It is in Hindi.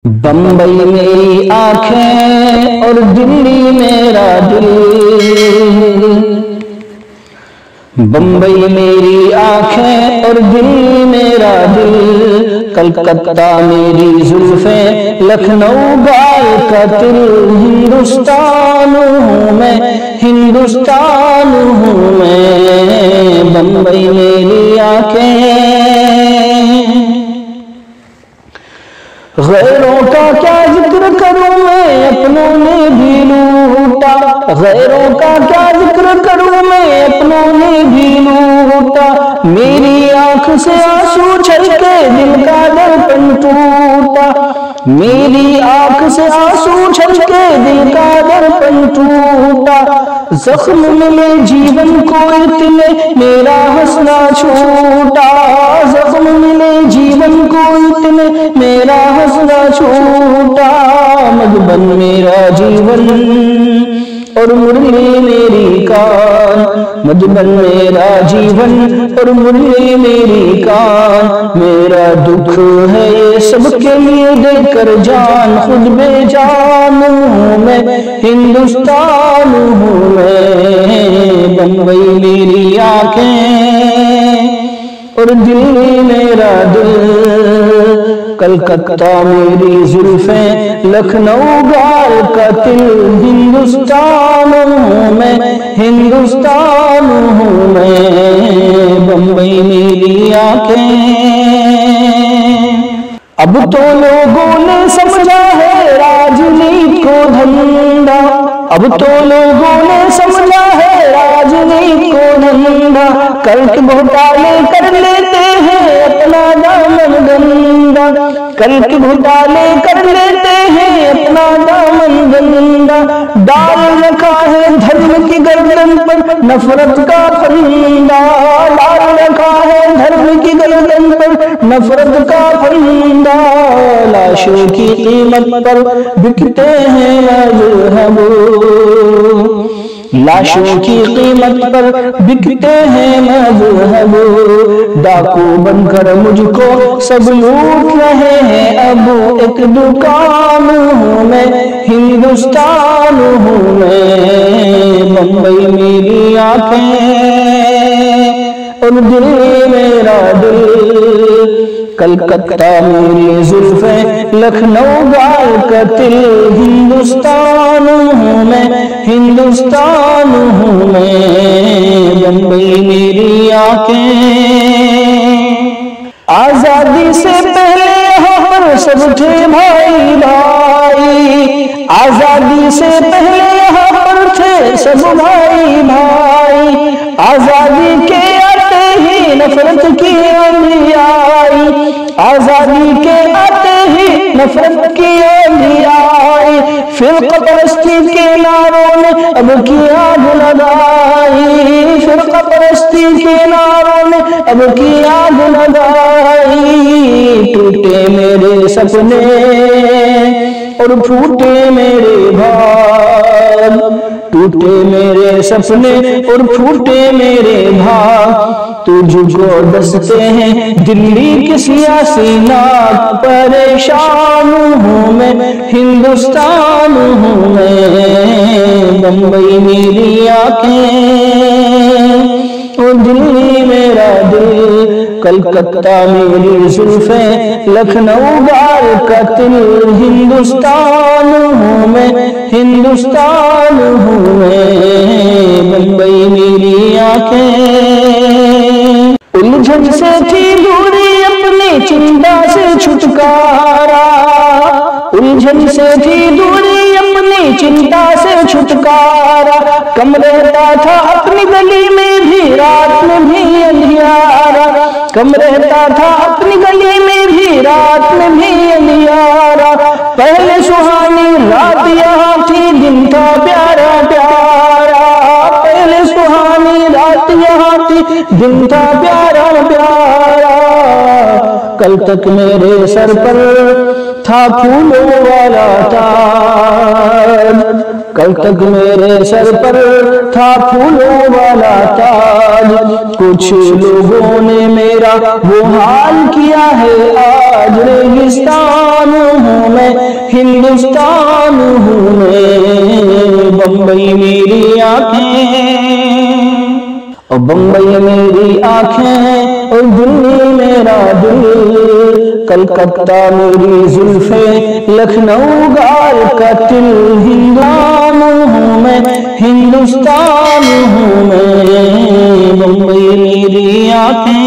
बम्बई मेरी आंखें और दिल्ली मेरा दिल, बम्बई मेरी आंखें और दिल्ली मेरा दिल, कलकत्ता मेरी जुल्फें, लखनऊ गाल का तिल। हिंदुस्तान हूँ मैं, हिंदुस्तान हूँ मैं, बम्बई मेरी आंखें। गैरों का क्या जिक्र करूं मैं, अपनों ने भी लूटा। गैरों का क्या जिक्र करूं मैं, अपनों ने भी लूटा। मेरी आंख से आंसू छलके दिल का दर्पण टूटा। मेरी आंख से आंसू छलके दिल का दर्पण टूटा। जख्म मिले जीवन को इतने मेरा हंसना छूटा। जख्म मिले जीवन को इतने मेरा हंसना छूटा। मधुबन मेरा जीवन और मुरली मेरी कान, मधुबन मेरा जीवन और मुरली मेरी कान। मेरा दुख है ये सबके लिए देकर जान, खुद बेजान हूँ मैं, हिंदुस्तान हूँ मैं। बम्बई मेरी आंखें और दिल्ली मेरा दिल, कलकत्ता मेरी जुल्फें, लखनऊ गाल का तिल। हिंदुस्तान हूँ मैं, हिंदुस्तान हूँ मैं, बम्बई मेरी आंखें। अब तो लोगों ने समझा है राजनीति को धंधा, अब तो लोगों ने समझा है राजनीति को धंधा। करके घोटाले कर लेते हैं अपना दामन गंदा, करके घोटाले कर लेते हैं अपना दामन गंदा। डाल रखा है धर्म की गर्दन पर नफरत का फंदा, डाल रखा है धर्म की गर्दन पर नफरत का फंदा। लाशों की कीमत पर बिकते हैं मजहब, लाशों की कीमत पर बिकते हैं मजहब। डाकू बनकर मुझको सब लूट रहे हैं अब, एक दुकान हूँ मैं, हिंदुस्तान हूँ मैं। बम्बई मेरी आंखें और दिल्ली मेरा दिल, कलकत्ता मेरी जुल्फें, लखनऊ गाल का तिल। हिंदुस्तान हूँ मैं, हिंदुस्तान हूँ मैं, बम्बई मेरी आंखें। आजादी से पहले यहाँ पर सब थे भाई भाई, आजादी से पहले यहाँ पर थे सब भाई भाई। आजादी के आते ही नफरत की आंधी आई, आजादी के आते ही नफरत की आंधी आई। फिरका परस्ती के नारों ने अब की आग लगाई, फिरका परस्ती के नारों ने अब की आग लगाई। टूटे मेरे सपने और फूटे मेरे भाग, टूटे मेरे सपने और फूटे मेरे भाग। तुझको दसते हैं दिल्ली के सियासी नाक, परेशान हूँ मैं, हिंदुस्तान हूँ मैं। बम्बई मेरी आंखें और दिल्ली मेरा दिल, कलकत्ता मेरी जुल्फें, लखनऊ गाल का तिल। हिंदुस्तान हूँ मैं, हिंदुस्तान हूँ मैं, बम्बई मेरी आंखें। उलझन से थी दूरी अपनी चिंता से छुटकारा, उलझन से थी दूरी अपनी चिंता से छुटकारा। कम रहता था अपनी गली में भी रात में भी अंधियारा, कम रहता था अपनी गली में भी रात में भी अंधियारा। पहले सुहानी रात यहाँ थी, दिन था प्यारा प्यारा। पहले सुहानी रात यहाँ थी, दिन था प्यारा प्यारा। कल तक मेरे सर पर था फूलों वाला ताज, कल तक मेरे सर पर था फूलों वाला ताज, कुछ लोगों ने मेरा वो हाल किया है आज। रेगिस्तान हूँ मैं, हिंदुस्तान हूँ मैं, बम्बई मेरी आंखें और बम्बई मेरी आंखें और दिल्ली मेरा दिल, कलकत्ता मेरी जुल्फे, लखनऊ गाल का तिल। हिंदुस्तान हूँ मैं, हिंदुस्तान हूँ मैं, बम्बई मेरी आंखें